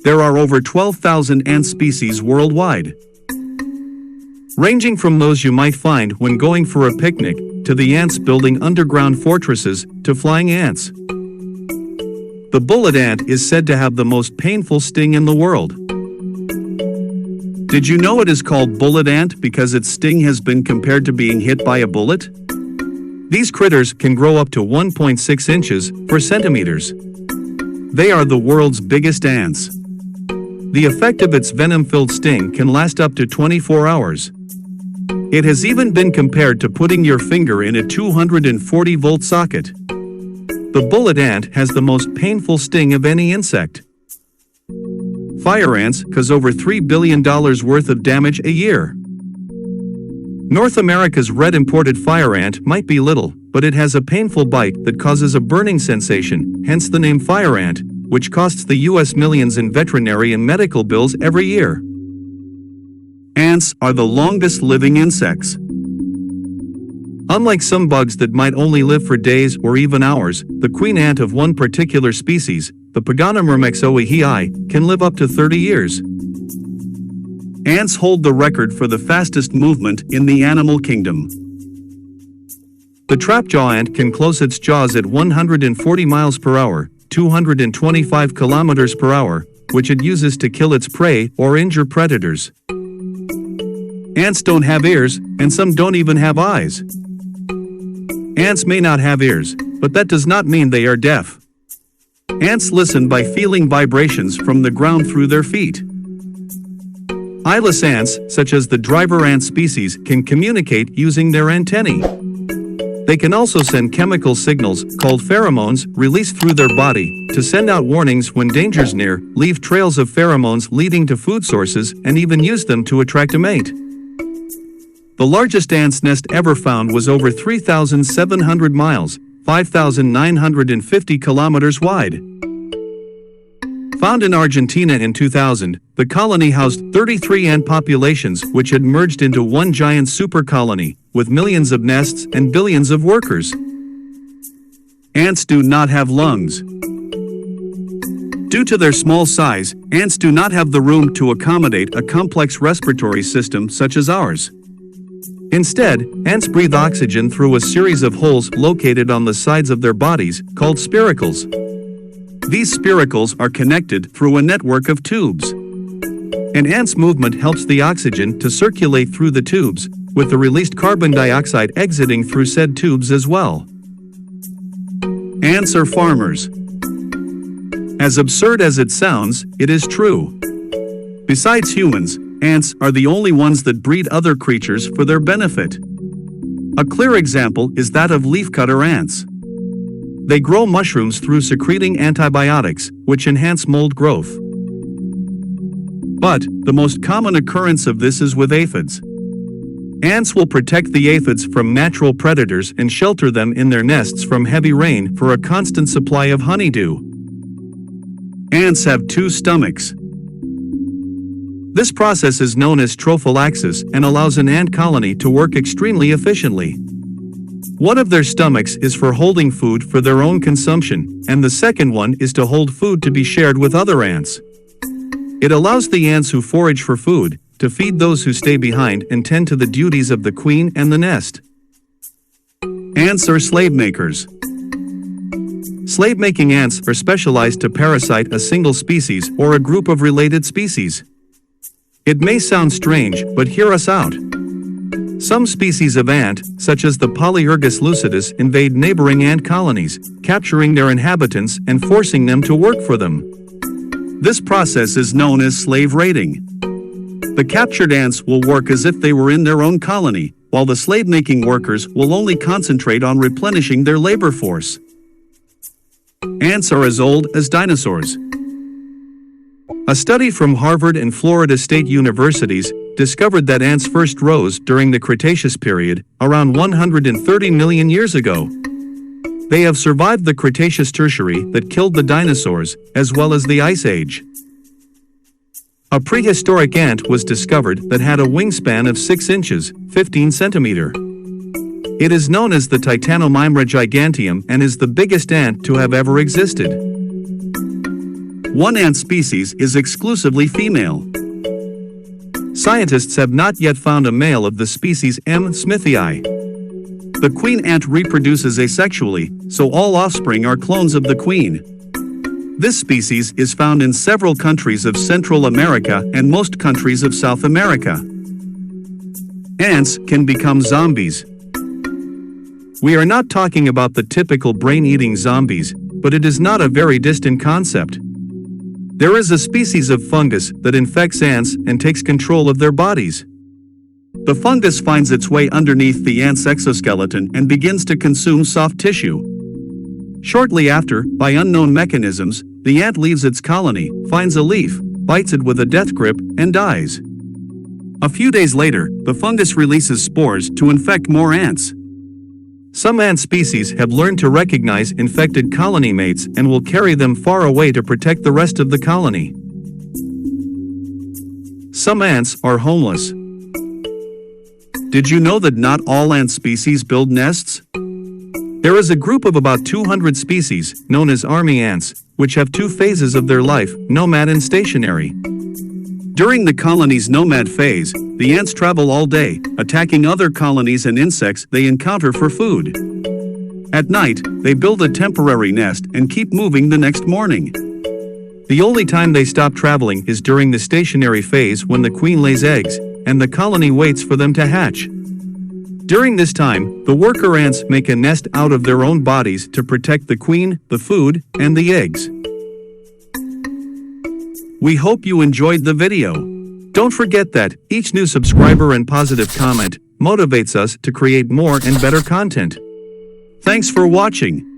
There are over 12,000 ant species worldwide, ranging from those you might find when going for a picnic, to the ants building underground fortresses, to flying ants. The bullet ant is said to have the most painful sting in the world. Did you know it is called bullet ant because its sting has been compared to being hit by a bullet? These critters can grow up to 1.6 inches, 4 centimeters. They are the world's biggest ants. The effect of its venom-filled sting can last up to 24 hours. It has even been compared to putting your finger in a 240-volt socket. The bullet ant has the most painful sting of any insect. Fire ants cause over $3 billion worth of damage a year. North America's red imported fire ant might be little, but it has a painful bite that causes a burning sensation, hence the name fire ant, which costs the US millions in veterinary and medical bills every year. Ants are the longest living insects. Unlike some bugs that might only live for days or even hours, the queen ant of one particular species, the Paganomyrmexoehii, can live up to 30 years. Ants hold the record for the fastest movement in the animal kingdom. The trapjaw ant can close its jaws at 140 miles per hour, 225 kilometers per hour, which it uses to kill its prey or injure predators. Ants don't have ears, and some don't even have eyes. Ants may not have ears, but that does not mean they are deaf. Ants listen by feeling vibrations from the ground through their feet. Eyeless ants, such as the driver ant species, can communicate using their antennae. They can also send chemical signals, called pheromones, released through their body, to send out warnings when danger's near, leave trails of pheromones leading to food sources, and even use them to attract a mate. The largest ant's nest ever found was over 3,700 miles, 5,950 kilometers wide. Found in Argentina in 2000, the colony housed 33 ant populations which had merged into one giant super colony, with millions of nests and billions of workers. Ants do not have lungs. Due to their small size, ants do not have the room to accommodate a complex respiratory system such as ours. Instead, ants breathe oxygen through a series of holes located on the sides of their bodies, called spiracles. These spiracles are connected through a network of tubes. An ant's movement helps the oxygen to circulate through the tubes, with the released carbon dioxide exiting through said tubes as well. Ants are farmers. As absurd as it sounds, it is true. Besides humans, ants are the only ones that breed other creatures for their benefit. A clear example is that of leafcutter ants. They grow mushrooms through secreting antibiotics, which enhance mold growth. But the most common occurrence of this is with aphids. Ants will protect the aphids from natural predators and shelter them in their nests from heavy rain for a constant supply of honeydew. Ants have 2 stomachs. This process is known as trophallaxis and allows an ant colony to work extremely efficiently. One of their stomachs is for holding food for their own consumption, and the second one is to hold food to be shared with other ants. It allows the ants who forage for food to feed those who stay behind and tend to the duties of the queen and the nest. Ants are slave makers. Slave-making ants are specialized to parasite a single species or a group of related species. It may sound strange, but hear us out. Some species of ant, such as the Polyergus lucidus, invade neighboring ant colonies, capturing their inhabitants and forcing them to work for them. This process is known as slave raiding. The captured ants will work as if they were in their own colony, while the slave-making workers will only concentrate on replenishing their labor force. Ants are as old as dinosaurs. A study from Harvard and Florida State Universities discovered that ants first rose during the Cretaceous period, around 130 million years ago. They have survived the Cretaceous Tertiary that killed the dinosaurs, as well as the Ice Age. A prehistoric ant was discovered that had a wingspan of 6 inches, 15 centimeter. It is known as the Titanomyrma giganteum and is the biggest ant to have ever existed. One ant species is exclusively female. Scientists have not yet found a male of the species M. smithii. The queen ant reproduces asexually, so all offspring are clones of the queen. This species is found in several countries of Central America and most countries of South America. Ants can become zombies. We are not talking about the typical brain-eating zombies, but it is not a very distant concept. There is a species of fungus that infects ants and takes control of their bodies. The fungus finds its way underneath the ant's exoskeleton and begins to consume soft tissue. Shortly after, by unknown mechanisms, the ant leaves its colony, finds a leaf, bites it with a death grip, and dies. A few days later, the fungus releases spores to infect more ants. Some ant species have learned to recognize infected colony mates and will carry them far away to protect the rest of the colony. Some ants are homeless. Did you know that not all ant species build nests? There is a group of about 200 species, known as army ants, which have two phases of their life, nomad and stationary. During the colony's nomad phase, the ants travel all day, attacking other colonies and insects they encounter for food. At night, they build a temporary nest and keep moving the next morning. The only time they stop traveling is during the stationary phase when the queen lays eggs, and the colony waits for them to hatch. During this time, the worker ants make a nest out of their own bodies to protect the queen, the food, and the eggs. We hope you enjoyed the video. Don't forget that each new subscriber and positive comment motivates us to create more and better content. Thanks for watching.